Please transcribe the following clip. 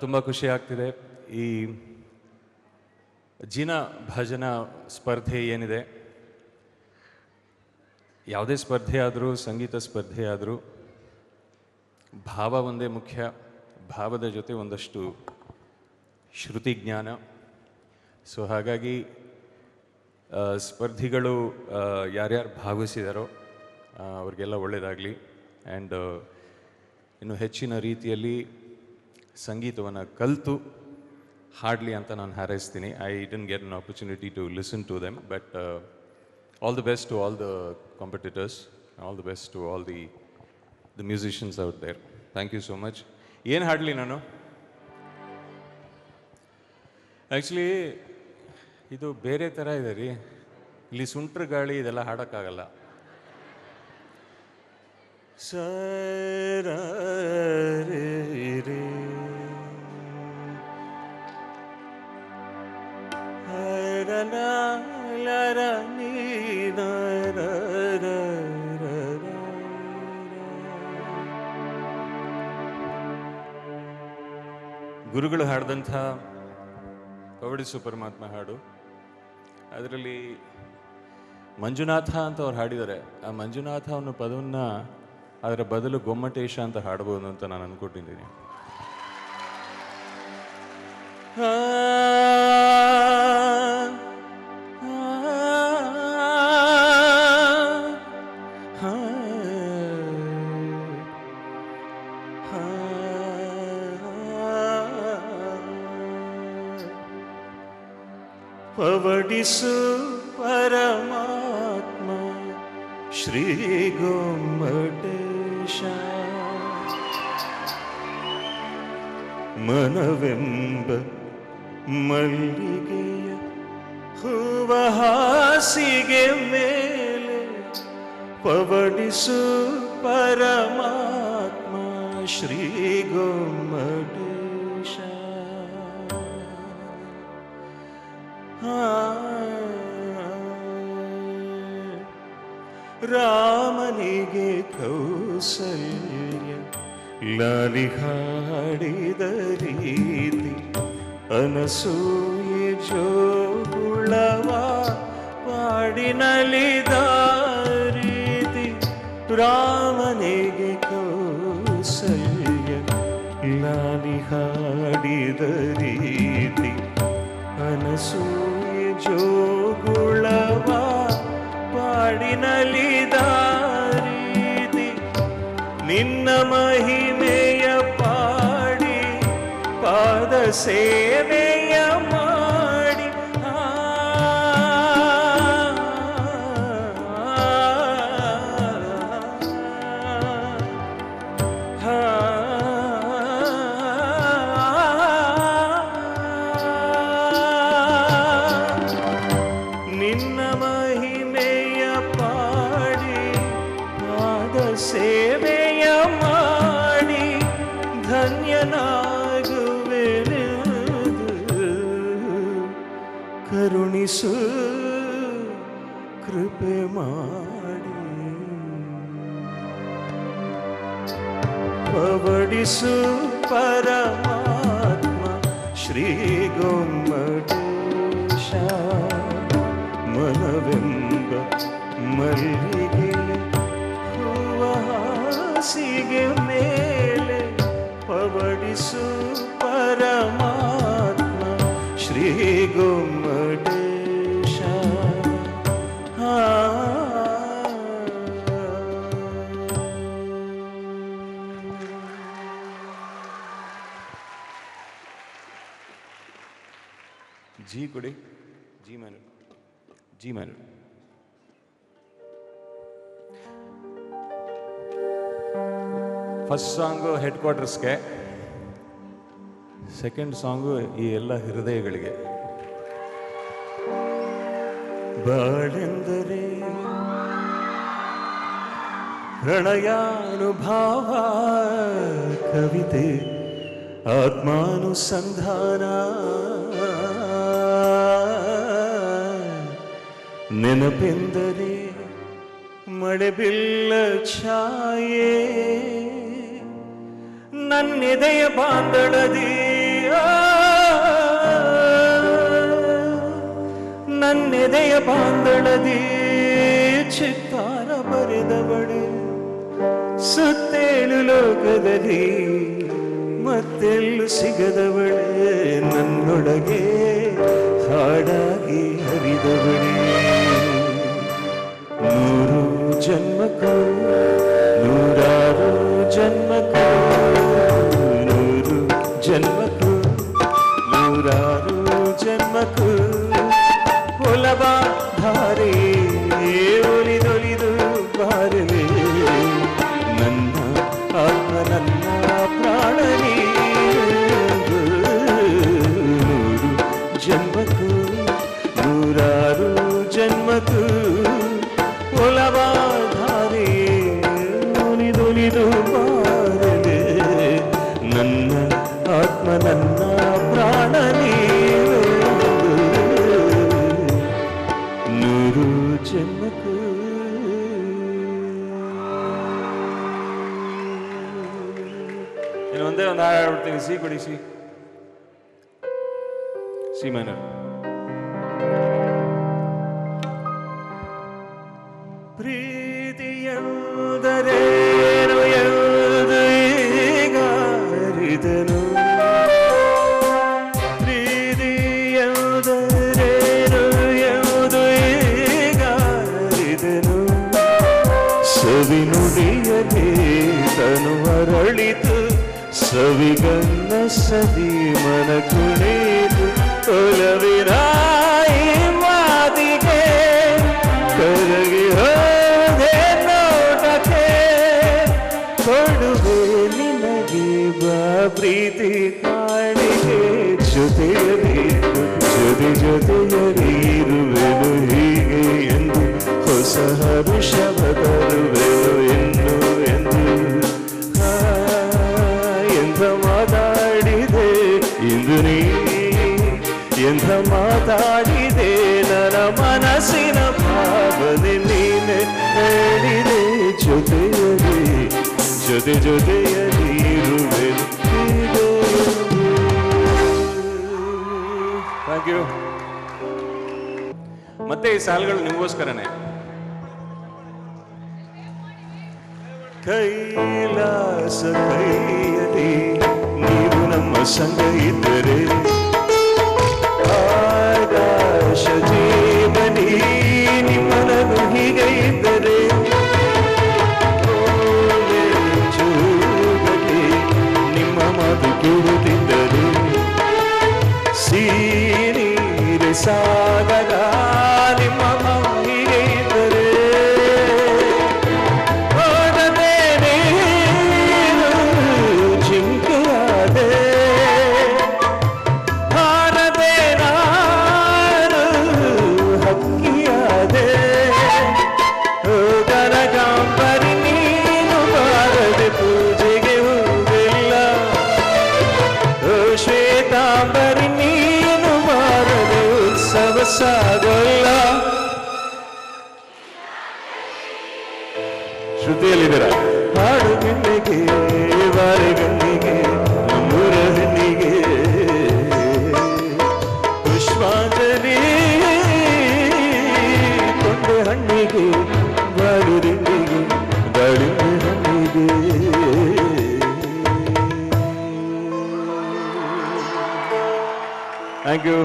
ತುಂಬ ಖುಷಿ ಆಗ್ತಿದೆ. ಈ ಜಿನ ಭಜನ ಸ್ಪರ್ಧೆ ಏನಿದೆ, ಯಾವುದೇ ಸ್ಪರ್ಧೆ ಆದರೂ, ಸಂಗೀತ ಸ್ಪರ್ಧೆ ಆದರೂ ಭಾವ ಒಂದೇ ಮುಖ್ಯ. ಭಾವದ ಜೊತೆ ಒಂದಷ್ಟು ಶ್ರುತಿ ಜ್ಞಾನ. ಸೊ ಹಾಗಾಗಿ ಸ್ಪರ್ಧಿಗಳು ಯಾರ್ಯಾರು ಭಾಗವಹಿಸಿದಾರೋ ಅವ್ರಿಗೆಲ್ಲ ಒಳ್ಳೆಯದಾಗಲಿ. ಆ್ಯಂಡ್ ಇನ್ನು ಹೆಚ್ಚಿನ ರೀತಿಯಲ್ಲಿ ಸಂಗೀತವನ್ನು ಕಲಿತು ಹಾಡಲಿ ಅಂತ ನಾನು ಹಾರೈಸ್ತೀನಿ. I didn't get an opportunity to listen to them, but all the best to all the competitors, all the best to all the musicians out there. Thank you so much. ಏನು ಹಾಡಲಿ ನಾನು? ಆ್ಯಕ್ಚುಲಿ ಇದು ಬೇರೆ ಥರ ಇದೆ ರೀ. ಇಲ್ಲಿ ಸುಂಟ್ರ ಗಾಳಿ ಇದೆಲ್ಲ ಹಾಡೋಕ್ಕಾಗಲ್ಲ. ಸರ ರೇ ಗುರುಗಳು ಹಾಡಿದಂಥ ಪವಡಿಸು ಪರಮಾತ್ಮ ಹಾಡು, ಅದರಲ್ಲಿ ಮಂಜುನಾಥ ಅಂತ ಅವ್ರು ಹಾಡಿದ್ದಾರೆ. ಆ ಮಂಜುನಾಥ ಅನ್ನೋ ಪದವನ್ನು ಅದರ ಬದಲು ಗೊಮ್ಮಟೇಶ ಅಂತ ಹಾಡ್ಬೋದು ಅಂತ ನಾನು ಅಂದ್ಕೊಟ್ಟಿದ್ದೀನಿ. ಪವಡಿಸು ಪರಮಾತ್ಮ ಶ್ರೀ ಗೊಮ್ಮಟೇಶ, ಮನವೆಂಬ ಮಲ್ಲಿಗೆಯ ಹೂವ ಹಾಸಿಗೆ ಮೇಲೆ ಪವಡಿಸು ಪರಮಾತ್ಮ ಶ್ರೀ ಗೊಮ್ಮಟೇಶ. ರಾಮನಿಗೆ ಕೌಸಲ್ಯ ಲಾಲಿ ಹಾಡಿದ ರೀತಿ, ಅನಸೂಯೆ ಜೋಗುಳವ ಪಾಡಿನಲಿದ ರೀತಿ. ರಾಮನಿಗೆ ಕೌಸಲ್ಯ ಲಾಲಿ ಹಾಡಿದ ರೀತಿ, ಅನಸೂಯೆ ಜೋಗುಳವ ಪಾಡಿನಲಿದ ರೀತಿ. ನಿನ್ನ ಮಹಿಮೆಯ ಪಾಡಿ ಪಾದ ಸೇವೆಯ ಮಾಡಿ, ನಿನ್ನ ಮಹಿಮೆಯ ಪಾಡಿ ಪಾದ ಸೇವೆಯ ಮಾಡಿ ಧನ್ಯನಾಗುವೆನೆಂದು ಕರುಣಿಸು ಕೃಪೆ ಮಾಡಿ. ಪವಡಿಸು ಪರಮಾತ್ಮ ಶ್ರೀ ಗೊಮ್ಮಟೇಶ, ಮನವೆಂಬ ಮಲ್ಲಿಗೆಯ ಹೂವ ಹಾಸಿಗೆ ಮೇಲೆ ಪವಡಿಸು ಪರಮಾತ್ಮ ಶ್ರೀ ಗೊಮ್ಮಟೇಶ. ಜಿ ಕೊಡಿ. ಜಿ ಮ್ಯಾನು, ಜಿ ಮ್ಯಾನು. ಫಸ್ಟ್ ಸಾಂಗು ಹೆಡ್ ಕ್ವಾರ್ಟರ್ಸ್ಗೆ, ಸೆಕೆಂಡ್ ಸಾಂಗು ಈ ಎಲ್ಲ ಹೃದಯಗಳಿಗೆ. ಬಾಳೆಂದರೆ ಪ್ರಣಯಾನುಭಾವ, ಕವಿತೆ ಆತ್ಮಾನುಸಂಧಾನ, ನೆನಪೆಂದರೆ ಮಳೆ ಬಿಲ್ಲ ಛಾಯೆ, ನನ್ನೆದೆಯ ಬಾಂದಳದಿ ನನ್ನೆದೆಯ ಬಾಂದಳದಿ ಚಿತ್ತಾರ ಬರೆದವಳೆ ಸುತ್ತೇಳು ಲೋಕದಲ್ಲಿ ಮತ್ತೆಲ್ಲೂ ಸಿಗದವಳೆ ನನ್ನೊಳಗೆ ಹಾಡಾಗಿ ಹರಿದವಳೆ ನೂರು ಜನ್ಮಕ್ಕೂ ನೂರಾರು ಜನ್ಮಕ್ಕೂ ನೂರು ಜನ್ಮಕ್ಕೂ ನೂರಾರು ಜನ್ಮಕ್ಕೂ ಒಲವ ಧಾರೆ ಒಲಿದೊಲಿದು ಬಾರಲೆ ನನ್ನ ಆತ್ಮ ನನ್ನ ಪ್ರಾಣ ನೀರು ನೂರು ಜನ್ಮಕ್ಕೂ ನೂರಾರು ಜನ್ಮಕ್ಕೂ ಒಲವ ಧಾರೆ ಒಲಿದೊಲಿದು ಬಾರಲೆ ನನ್ನ ಆತ್ಮ ನನ್ನ ಪ್ರಾಣ ನೀರು ನೂರು ಜನ್ಮಕ್ಕೂ ಇನ್ನು ಒಂದೇ ಒಂದು ಹಾಡು ಹಾಡ್ಬಿಡ್ತೀನಿ ಸಿ ಕೊಡಿ ಸಿ ಮೈನರ್ ಪ್ರೀತಿಯೆಂದರೇನು ಎಂದು ಈಗ ಅರಿದೆನು ಪ್ರೀತಿಯೆಂದರೇನು ಎಂದು ಈಗ ಅರಿದೆನು ಸವಿ ನುಡಿಯಲಿ ತನು ಅರಳಿತು ಸವಿಗನ್ನ ಸವಿ ಮನ ಕುಣಿದು ಒಲವಿನ ಈ ಮಾತಿಗೆ ಕರಗಿ ಹೋದೆ ನೋಟಕ್ಕೆ ಕೊಡುವೆ ನಿನಗೆ ಬಾ ಪ್ರೀತಿ ಕಾಣಿಗೆ ಜೊತೆಯಬೇಕು ಜೊತೆಯಲ್ಲಿರುವೆನು ಹೀಗೆ ಎಂದು ಹೊಸ ಹರುಷ ಬದಲುವೆನು ಎಂದು ಎಂಥ ಮಾತಾಡಿದೆ ಇಂದು ನೀ ಎಂಥ ಮಾತಾಡಿದೆ ನನ್ನ ಮನಸ್ಸಿನ ಭಾವನೆ ನೀನೆ ಹೇಳಿದೆ ಜೊತೆಯಲ್ಲಿ ಇರುವೆನು ಥ್ಯಾಂಕ್ ಯು. ಮತ್ತೆ ಈ ಸಾಲುಗಳು ನಿಮಗೋಸ್ಕರನೇ. ಕೈಲಾಸ ಕೈಯಲ್ಲಿ ನೀವು ನಮ್ಮ ಸಂಗ ಇದ್ದರೆ ಆಕಾಶ ಜೀವನಿ ನಿಮ್ಮನನ್ನು ಹೀಗೆ ಇದ್ದರೆ ಜೂಗಲಿ ನಿಮ್ಮ ಮಾತು ಕೇಳುತ್ತಿದ್ದರೆ ಸೀನೀರೆ ಸಾಗದ ನಿಮ್ಮ ಹೀಗೆ ಇದ್ದರೆ ಜಿಂಕೆಯಾದೆ ಹಾರದೆ ನಾನು ಹಕ್ಕಿಯಾದೆ ಕನಕಾಂಬರಿ ನೀನು ಬಾರದೆ ಪೂಜೆಗೆ ಹೂವಿಲ್ಲ ಶ್ವೇತಾಂಬರಿ ನೀನು ಬಾರದೆ ಉತ್ಸವ ಸಾಗೋಲ್ಲ. ಶ್ರುತಿಯಲ್ಲಿದ್ದೀರ ಹಾಡು ಗಣ್ಣಿಗೆ ಬಾರಿ ಗಣ್ಣಿಗೆ ನಮ್ಮೂರ ಹೆಣ್ಣಿಗೆ ಪುಷ್ಪಾಂಜಲಿ ಕೊಂಡೆ ಹಣ್ಣಿಗೆ ಬಾಳು ರಿಂಡಿಗೆ ದಾಳಿಂಬೆ ಹಣ್ಣಿಗೆ ಥ್ಯಾಂಕ್ ಯು.